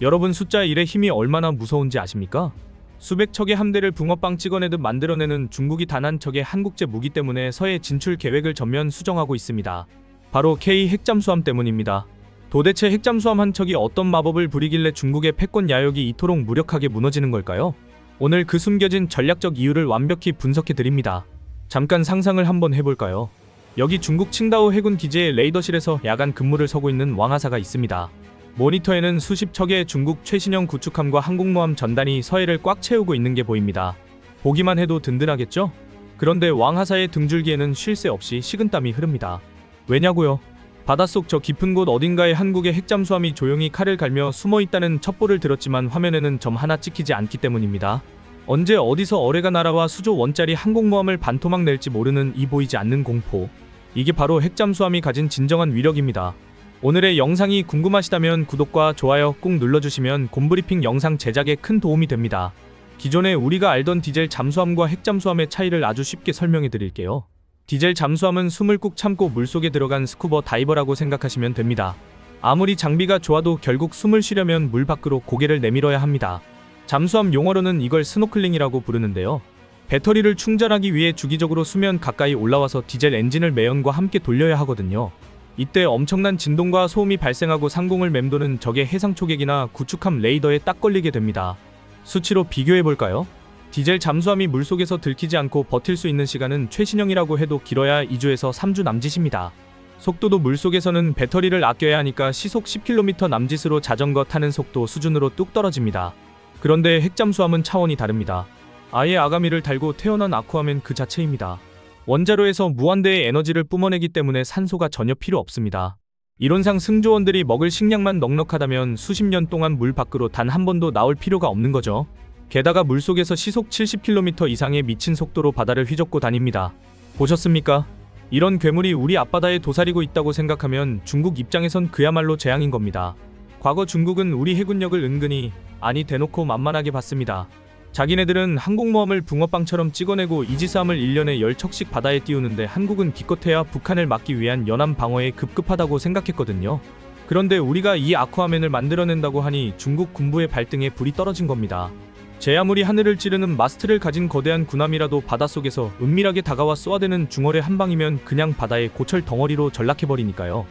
여러분 숫자 1의 힘이 얼마나 무서운지 아십니까? 수백 척의 함대를 붕어빵 찍어내듯 만들어내는 중국이 단 한 척의 한국제 무기 때문에 서해 진출 계획을 전면 수정하고 있습니다. 바로 K 핵잠수함 때문입니다. 도대체 핵잠수함 한 척이 어떤 마법을 부리길래 중국의 패권 야욕이 이토록 무력하게 무너지는 걸까요? 오늘 그 숨겨진 전략적 이유를 완벽히 분석해드립니다. 잠깐 상상을 한번 해볼까요? 여기 중국 칭다오 해군 기지의 레이더실에서 야간 근무를 서고 있는 왕하사가 있습니다. 모니터에는 수십 척의 중국 최신형 구축함과 항공모함 전단이 서해를 꽉 채우고 있는 게 보입니다. 보기만 해도 든든하겠죠? 그런데 왕하사의 등줄기에는 쉴 새 없이 식은땀이 흐릅니다. 왜냐고요? 바닷속 저 깊은 곳 어딘가에 한국의 핵잠수함이 조용히 칼을 갈며 숨어있다는 첩보를 들었지만 화면에는 점 하나 찍히지 않기 때문입니다. 언제 어디서 어뢰가 날아와 수조 원짜리 항공모함을 반토막 낼지 모르는 이 보이지 않는 공포. 이게 바로 핵잠수함이 가진 진정한 위력입니다. 오늘의 영상이 궁금하시다면 구독과 좋아요 꼭 눌러주시면 곰브리핑 영상 제작에 큰 도움이 됩니다. 기존에 우리가 알던 디젤 잠수함과 핵잠수함의 차이를 아주 쉽게 설명해 드릴게요. 디젤 잠수함은 숨을 꾹 참고 물속에 들어간 스쿠버 다이버라고 생각하시면 됩니다. 아무리 장비가 좋아도 결국 숨을 쉬려면 물 밖으로 고개를 내밀어야 합니다. 잠수함 용어로는 이걸 스노클링이라고 부르는데요. 배터리를 충전하기 위해 주기적으로 수면 가까이 올라와서 디젤 엔진을 매연과 함께 돌려야 하거든요. 이때 엄청난 진동과 소음이 발생하고 상공을 맴도는 적의 해상 초계기나 구축함 레이더에 딱 걸리게 됩니다. 수치로 비교해볼까요? 디젤 잠수함이 물속에서 들키지 않고 버틸 수 있는 시간은 최신형이라고 해도 길어야 2주에서 3주 남짓입니다. 속도도 물속에서는 배터리를 아껴야 하니까 시속 10km 남짓으로 자전거 타는 속도 수준으로 뚝 떨어집니다. 그런데 핵잠수함은 차원이 다릅니다. 아예 아가미를 달고 태어난 아쿠아맨 그 자체입니다. 원자로에서 무한대의 에너지를 뿜어내기 때문에 산소가 전혀 필요 없습니다. 이론상 승조원들이 먹을 식량만 넉넉하다면 수십 년 동안 물 밖으로 단 한 번도 나올 필요가 없는 거죠. 게다가 물속에서 시속 70km 이상의 미친 속도로 바다를 휘젓고 다닙니다. 보셨습니까? 이런 괴물이 우리 앞바다에 도사리고 있다고 생각하면 중국 입장에선 그야말로 재앙인 겁니다. 과거 중국은 우리 해군력을 은근히, 아니 대놓고 만만하게 봤습니다. 자기네들은 항공모함을 붕어빵처럼 찍어내고 이지스함을 1년에 10척씩 바다에 띄우는데 한국은 기껏해야 북한을 막기 위한 연안 방어에 급급하다고 생각했거든요. 그런데 우리가 이 아쿠아맨을 만들어낸다고 하니 중국 군부의 발등에 불이 떨어진 겁니다. 제 아무리 하늘을 찌르는 마스트를 가진 거대한 군함이라도 바닷속에서 은밀하게 다가와 쏘아대는 중어뢰 한 방이면 그냥 바다의 고철 덩어리로 전락해버리니까요.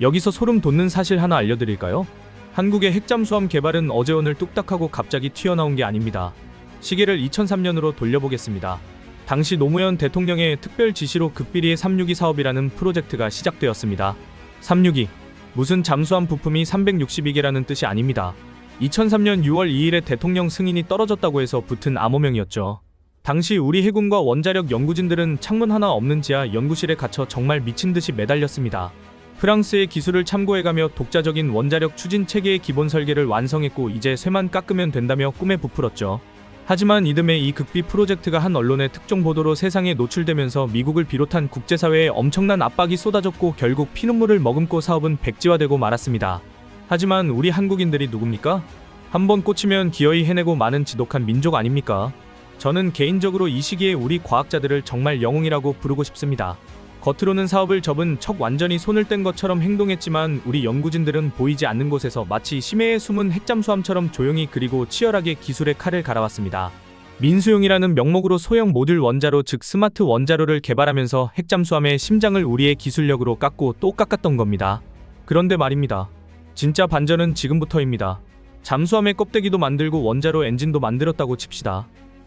여기서 소름 돋는 사실 하나 알려드릴까요? 한국의 핵잠수함 개발은 어제 오늘 뚝딱하고 갑자기 튀어나온 게 아닙니다. 시계를 2003년으로 돌려보겠습니다. 당시 노무현 대통령의 특별 지시로 극비리의 362 사업이라는 프로젝트가 시작되었습니다. 362. 무슨 잠수함 부품이 362개라는 뜻이 아닙니다. 2003년 6월 2일에 대통령 승인이 떨어졌다고 해서 붙은 암호명이었죠. 당시 우리 해군과 원자력 연구진들은 창문 하나 없는 지하 연구실에 갇혀 정말 미친듯이 매달렸습니다. 프랑스의 기술을 참고해가며 독자적인 원자력 추진 체계의 기본 설계를 완성했고 이제 쇠만 깎으면 된다며 꿈에 부풀었죠. 하지만 이듬해 이 극비 프로젝트가 한 언론의 특종 보도로 세상에 노출되면서 미국을 비롯한 국제사회에 엄청난 압박이 쏟아졌고 결국 피눈물을 머금고 사업은 백지화되고 말았습니다. 하지만 우리 한국인들이 누굽니까? 한번 꽂히면 기어이 해내고 마는 지독한 민족 아닙니까? 저는 개인적으로 이 시기에 우리 과학자들을 정말 영웅이라고 부르고 싶습니다. 겉으로는 사업을 접은 척 완전히 손을 뗀 것처럼 행동했지만 우리 연구진들은 보이지 않는 곳에서 마치 심해에 숨은 핵잠수함처럼 조용히 그리고 치열하게 기술의 칼을 갈아왔습니다. 민수용이라는 명목으로 소형 모듈 원자로 즉 스마트 원자로를 개발하면서 핵잠수함의 심장을 우리의 기술력으로 깎고 또 깎았던 겁니다. 그런데 말입니다. 진짜 반전은 지금부터입니다. 잠수함의 껍데기도 만들고 원자로 엔진도 만들었다고 칩시다.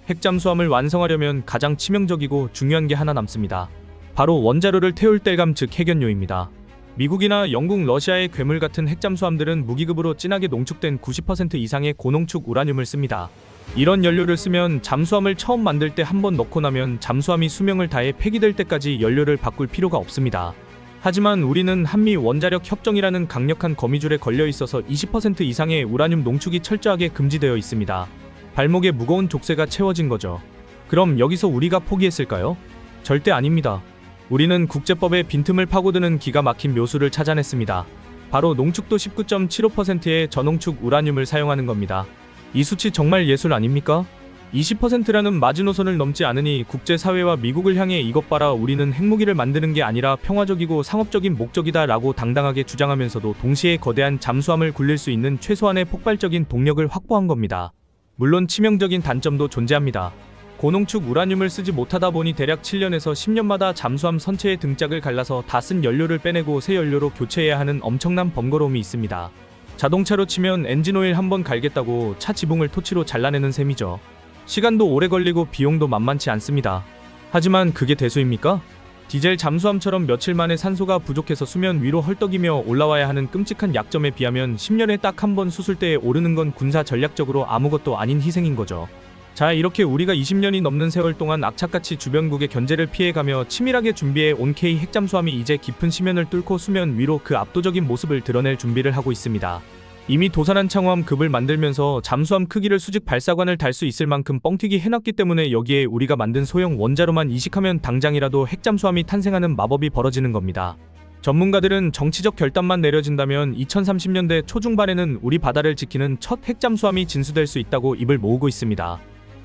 핵잠수함을 완성하려면 가장 치명적이고 중요한 게 하나 남습니다. 바로 원자로를 태울 땔감 즉 핵연료입니다. 미국이나 영국, 러시아의 괴물 같은 핵잠수함들은 무기급으로 진하게 농축된 90% 이상의 고농축 우라늄을 씁니다. 이런 연료를 쓰면 잠수함을 처음 만들 때 한 번 넣고 나면 잠수함이 수명을 다해 폐기될 때까지 연료를 바꿀 필요가 없습니다. 하지만 우리는 한미 원자력 협정이라는 강력한 거미줄에 걸려 있어서 20% 이상의 우라늄 농축이 철저하게 금지되어 있습니다. 발목에 무거운 족쇄가 채워진 거죠. 그럼 여기서 우리가 포기했을까요? 절대 아닙니다. 우리는 국제법의 빈틈을 파고드는 기가 막힌 묘수를 찾아냈습니다. 바로 농축도 19.75%의 저농축 우라늄을 사용하는 겁니다. 이 수치 정말 예술 아닙니까? 20%라는 마지노선을 넘지 않으니 국제사회와 미국을 향해 이것 봐라 우리는 핵무기를 만드는 게 아니라 평화적이고 상업적인 목적이다 라고 당당하게 주장하면서도 동시에 거대한 잠수함을 굴릴 수 있는 최소한의 폭발적인 동력을 확보한 겁니다. 물론 치명적인 단점도 존재합니다. 고농축 우라늄을 쓰지 못하다 보니 대략 7년에서 10년마다 잠수함 선체의 등짝을 갈라서 다 쓴 연료를 빼내고 새 연료로 교체해야 하는 엄청난 번거로움이 있습니다. 자동차로 치면 엔진오일 한번 갈겠다고 차 지붕을 토치로 잘라내는 셈이죠. 시간도 오래 걸리고 비용도 만만치 않습니다. 하지만 그게 대수입니까? 디젤 잠수함처럼 며칠 만에 산소가 부족해서 수면 위로 헐떡이며 올라와야 하는 끔찍한 약점에 비하면 10년에 딱 한 번 수술대에 오르는 건 군사 전략적으로 아무것도 아닌 희생인 거죠. 자, 이렇게 우리가 20년이 넘는 세월 동안 악착같이 주변국의 견제를 피해가며 치밀하게 준비해 온 K 핵잠수함이 이제 깊은 심연을 뚫고 수면 위로 그 압도적인 모습을 드러낼 준비를 하고 있습니다. 이미 도산한 창호함 급을 만들면서 잠수함 크기를 수직 발사관을 달 수 있을 만큼 뻥튀기 해놨기 때문에 여기에 우리가 만든 소형 원자로만 이식하면 당장이라도 핵잠수함이 탄생하는 마법이 벌어지는 겁니다. 전문가들은 정치적 결단만 내려진다면 2030년대 초중반에는 우리 바다를 지키는 첫 핵잠수함이 진수될 수 있다고 입을 모으고 있습니다.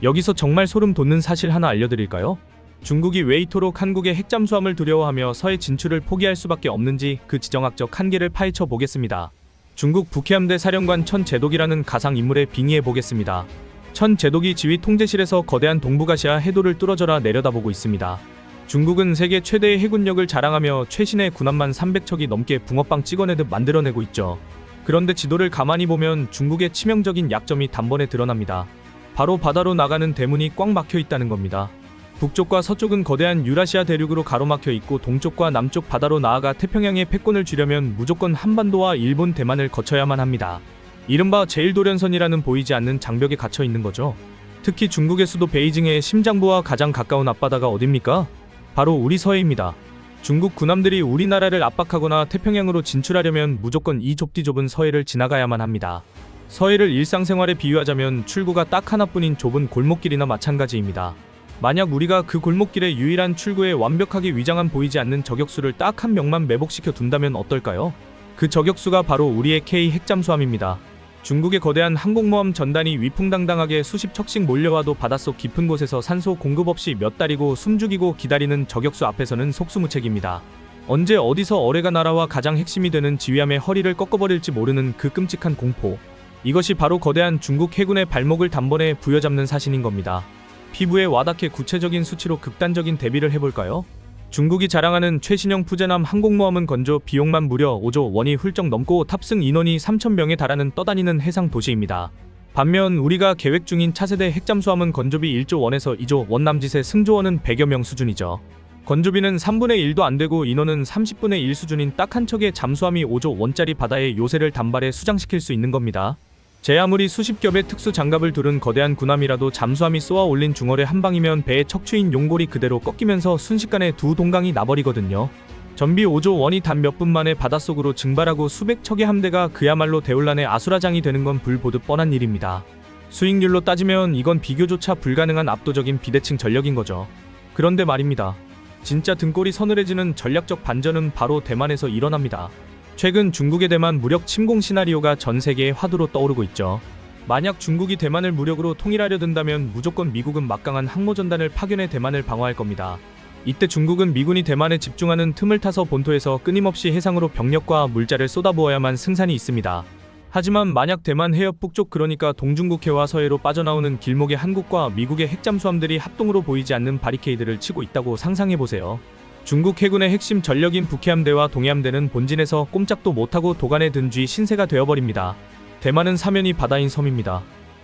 여기서 정말 소름 돋는 사실 하나 알려드릴까요? 중국이 왜 이토록 한국의 핵잠수함을 두려워하며 서해 진출을 포기할 수밖에 없는지 그 지정학적 한계를 파헤쳐 보겠습니다. 중국 북해함대 사령관 천제독이라는 가상인물에 빙의해 보겠습니다. 천제독이 지휘 통제실에서 거대한 동북아시아 해도를 뚫어져라 내려다보고 있습니다. 중국은 세계 최대의 해군력을 자랑하며 최신의 군함만 300척이 넘게 붕어빵 찍어내듯 만들어내고 있죠. 그런데 지도를 가만히 보면 중국의 치명적인 약점이 단번에 드러납니다. 바로 바다로 나가는 대문이 꽉 막혀 있다는 겁니다. 북쪽과 서쪽은 거대한 유라시아 대륙으로 가로막혀 있고 동쪽과 남쪽 바다로 나아가 태평양의 패권을 쥐려면 무조건 한반도와 일본, 대만을 거쳐야만 합니다. 이른바 제1도련선이라는 보이지 않는 장벽에 갇혀 있는 거죠. 특히 중국의 수도 베이징의 심장부와 가장 가까운 앞바다가 어딥니까? 바로 우리 서해입니다. 중국 군함들이 우리나라를 압박하거나 태평양으로 진출하려면 무조건 이 좁디 좁은 서해를 지나가야만 합니다. 서해를 일상생활에 비유하자면 출구가 딱 하나뿐인 좁은 골목길이나 마찬가지입니다. 만약 우리가 그 골목길의 유일한 출구에 완벽하게 위장한 보이지 않는 저격수를 딱 한 명만 매복시켜 둔다면 어떨까요? 그 저격수가 바로 우리의 K 핵잠수함입니다. 중국의 거대한 항공모함 전단이 위풍당당하게 수십 척씩 몰려와도 바닷속 깊은 곳에서 산소 공급 없이 몇 달이고 숨죽이고 기다리는 저격수 앞에서는 속수무책입니다. 언제 어디서 어뢰가 날아와 가장 핵심이 되는 지휘함의 허리를 꺾어버릴지 모르는 그 끔찍한 공포. 이것이 바로 거대한 중국 해군의 발목을 단번에 부여잡는 사신인 겁니다. 피부에 와닿게 구체적인 수치로 극단적인 대비를 해볼까요? 중국이 자랑하는 최신형 푸젠함 항공모함은 건조 비용만 무려 5조 원이 훌쩍 넘고 탑승 인원이 3,000명에 달하는 떠다니는 해상 도시입니다. 반면 우리가 계획 중인 차세대 핵잠수함은 건조비 1조 원에서 2조 원 남짓의 승조원은 100여 명 수준이죠. 건조비는 3분의 1도 안 되고 인원은 30분의 1 수준인 딱 한 척의 잠수함이 5조 원짜리 바다의 요새를 단발에 수장시킬 수 있는 겁니다. 제 아무리 수십 겹의 특수 장갑을 두른 거대한 군함이라도 잠수함이 쏘아 올린 중어뢰 한 방이면 배의 척추인 용골이 그대로 꺾이면서 순식간에 두 동강이 나버리거든요. 전비 5조 원이 단 몇 분 만에 바닷속으로 증발하고 수백 척의 함대가 그야말로 대혼란의 아수라장이 되는 건 불보듯 뻔한 일입니다. 수익률로 따지면 이건 비교조차 불가능한 압도적인 비대칭 전력인 거죠. 그런데 말입니다. 진짜 등골이 서늘해지는 전략적 반전은 바로 대만에서 일어납니다. 최근 중국의 대만 무력 침공 시나리오가 전 세계의 화두로 떠오르고 있죠. 만약 중국이 대만을 무력으로 통일하려 든다면 무조건 미국은 막강한 항모전단을 파견해 대만을 방어할 겁니다. 이때 중국은 미군이 대만에 집중하는 틈을 타서 본토에서 끊임없이 해상으로 병력과 물자를 쏟아부어야만 승산이 있습니다. 하지만 만약 대만 해협 북쪽 그러니까 동중국해와 서해로 빠져나오는 길목에 한국과 미국의 핵잠수함들이 합동으로 보이지 않는 바리케이드를 치고 있다고 상상해보세요. 중국 해군의 핵심 전력인 북해함대와 동해함대는 본진에서 꼼짝도 못하고 도간에 든 뒤 신세가 되어버립니다. 대만은 사면이 바다인 섬입니다.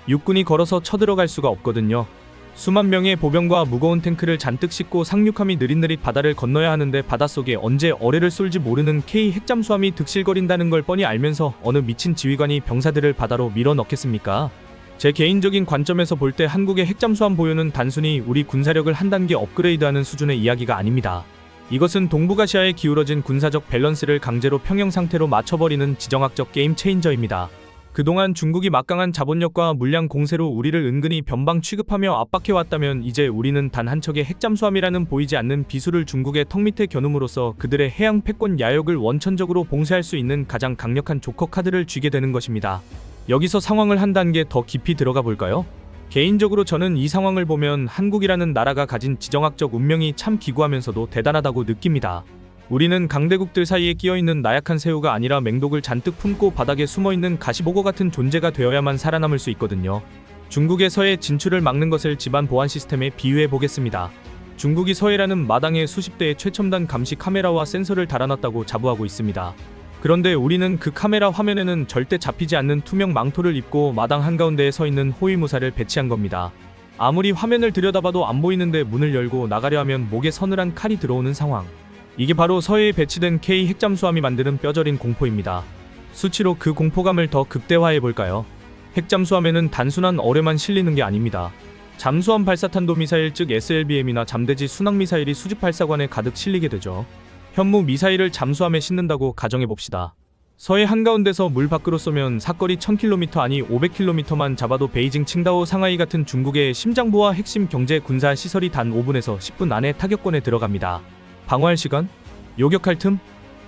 육군이 걸어서 쳐들어갈 수가 없거든요. 수만 명의 보병과 무거운 탱크를 잔뜩 싣고 상륙함이 느릿느릿 바다를 건너야 하는데 바닷속에 언제 어뢰를 쏠지 모르는 K 핵잠수함이 득실거린다는 걸 뻔히 알면서 어느 미친 지휘관이 병사들을 바다로 밀어넣겠습니까? 제 개인적인 관점에서 볼 때 한국의 핵잠수함 보유는 단순히 우리 군사력을 한 단계 업그레이드하는 수준의 이야기가 아닙니다. 이것은 동북아시아에 기울어진 군사적 밸런스를 강제로 평형 상태로 맞춰버리는 지정학적 게임 체인저입니다. 그동안 중국이 막강한 자본력과 물량 공세로 우리를 은근히 변방 취급하며 압박해왔다면 이제 우리는 단 한 척의 핵잠수함이라는 보이지 않는 비수를 중국의 턱 밑에 겨눔으로써 그들의 해양 패권 야욕을 원천적으로 봉쇄할 수 있는 가장 강력한 조커 카드를 쥐게 되는 것입니다. 여기서 상황을 한 단계 더 깊이 들어가 볼까요? 개인적으로 저는 이 상황을 보면 한국이라는 나라가 가진 지정학적 운명이 참 기구하면서도 대단하다고 느낍니다. 우리는 강대국들 사이에 끼어있는 나약한 새우가 아니라 맹독을 잔뜩 품고 바닥에 숨어있는 가시보고 같은 존재가 되어야만 살아남을 수 있거든요. 중국의 서해 진출을 막는 것을 집안 보안 시스템에 비유해 보겠습니다. 중국이 서해라는 마당에 수십 대의 최첨단 감시 카메라와 센서를 달아놨다고 자부하고 있습니다. 그런데 우리는 그 카메라 화면에는 절대 잡히지 않는 투명 망토를 입고 마당 한가운데에 서 있는 호위무사를 배치한 겁니다. 아무리 화면을 들여다봐도 안 보이는데 문을 열고 나가려 하면 목에 서늘한 칼이 들어오는 상황. 이게 바로 서해에 배치된 K 핵잠수함이 만드는 뼈저린 공포입니다. 수치로 그 공포감을 더 극대화해볼까요? 핵잠수함에는 단순한 어뢰만 실리는 게 아닙니다. 잠수함 발사탄도미사일 즉 SLBM이나 잠대지 순항미사일이 수직 발사관에 가득 실리게 되죠. 현무 미사일을 잠수함에 싣는다고 가정해봅시다. 서해 한가운데서 물 밖으로 쏘면 사거리 1000km 아니 500km만 잡아도 베이징 칭다오 상하이 같은 중국의 심장부와 핵심 경제 군사 시설이 단 5분에서 10분 안에 타격권에 들어갑니다. 방어할 시간? 요격할 틈?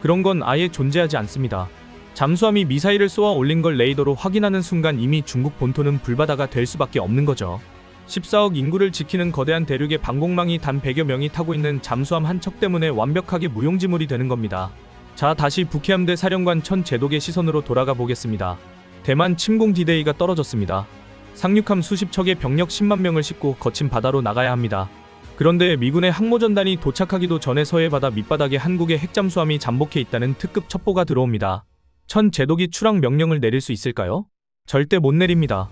그런 건 아예 존재하지 않습니다. 잠수함이 미사일을 쏘아 올린 걸 레이더로 확인하는 순간 이미 중국 본토는 불바다가 될 수밖에 없는 거죠. 14억 인구를 지키는 거대한 대륙의 방공망이 단 100여 명이 타고 있는 잠수함 한 척 때문에 완벽하게 무용지물이 되는 겁니다. 자, 다시 북해함대 사령관 천제독의 시선으로 돌아가 보겠습니다. 대만 침공 디데이가 떨어졌습니다. 상륙함 수십 척의 병력 10만 명을 싣고 거친 바다로 나가야 합니다. 그런데 미군의 항모전단이 도착하기도 전에 서해 바다 밑바닥에 한국의 핵잠수함이 잠복해 있다는 특급 첩보가 들어옵니다. 천제독이 추락 명령을 내릴 수 있을까요? 절대 못 내립니다.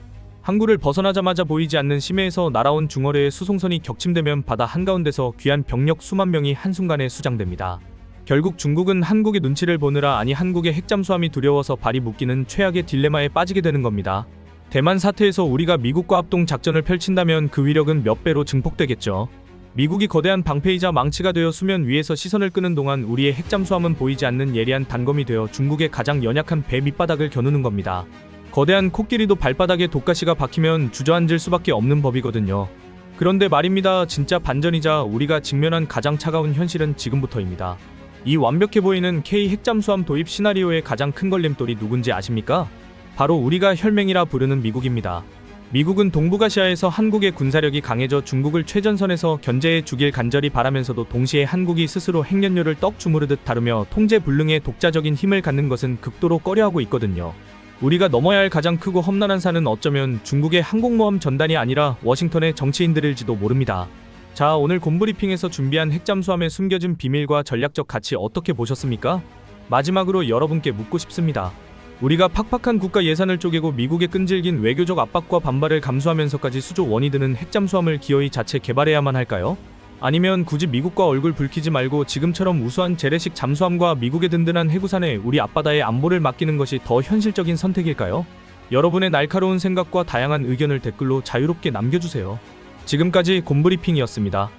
항구를 벗어나자마자 보이지 않는 심해에서 날아온 중어뢰의 수송선이 격침되면 바다 한가운데서 귀한 병력 수만 명이 한순간에 수장됩니다. 결국 중국은 한국의 눈치를 보느라 아니 한국의 핵잠수함이 두려워서 발이 묶이는 최악의 딜레마에 빠지게 되는 겁니다. 대만 사태에서 우리가 미국과 합동 작전을 펼친다면 그 위력은 몇 배로 증폭되겠죠. 미국이 거대한 방패이자 망치가 되어 수면 위에서 시선을 끄는 동안 우리의 핵잠수함은 보이지 않는 예리한 단검이 되어 중국의 가장 연약한 배 밑바닥을 겨누는 겁니다. 거대한 코끼리도 발바닥에 독가시가 박히면 주저앉을 수밖에 없는 법이거든요. 그런데 말입니다. 진짜 반전이자 우리가 직면한 가장 차가운 현실은 지금부터입니다. 이 완벽해 보이는 K 핵잠수함 도입 시나리오의 가장 큰 걸림돌이 누군지 아십니까? 바로 우리가 혈맹이라 부르는 미국입니다. 미국은 동북아시아에서 한국의 군사력이 강해져 중국을 최전선에서 견제해 주길 간절히 바라면서도 동시에 한국이 스스로 핵연료를 떡 주무르듯 다루며 통제 불능의 독자적인 힘을 갖는 것은 극도로 꺼려하고 있거든요. 우리가 넘어야 할 가장 크고 험난한 산은 어쩌면 중국의 항공모함 전단이 아니라 워싱턴의 정치인들일지도 모릅니다. 자, 오늘 곰브리핑에서 준비한 핵잠수함의 숨겨진 비밀과 전략적 가치 어떻게 보셨습니까? 마지막으로 여러분께 묻고 싶습니다. 우리가 팍팍한 국가 예산을 쪼개고 미국의 끈질긴 외교적 압박과 반발을 감수하면서까지 수조 원이 드는 핵잠수함을 기어이 자체 개발해야만 할까요? 아니면 굳이 미국과 얼굴 붉히지 말고 지금처럼 우수한 재래식 잠수함과 미국의 든든한 해구산에 우리 앞바다의 안보를 맡기는 것이 더 현실적인 선택일까요? 여러분의 날카로운 생각과 다양한 의견을 댓글로 자유롭게 남겨주세요. 지금까지 곰브리핑이었습니다.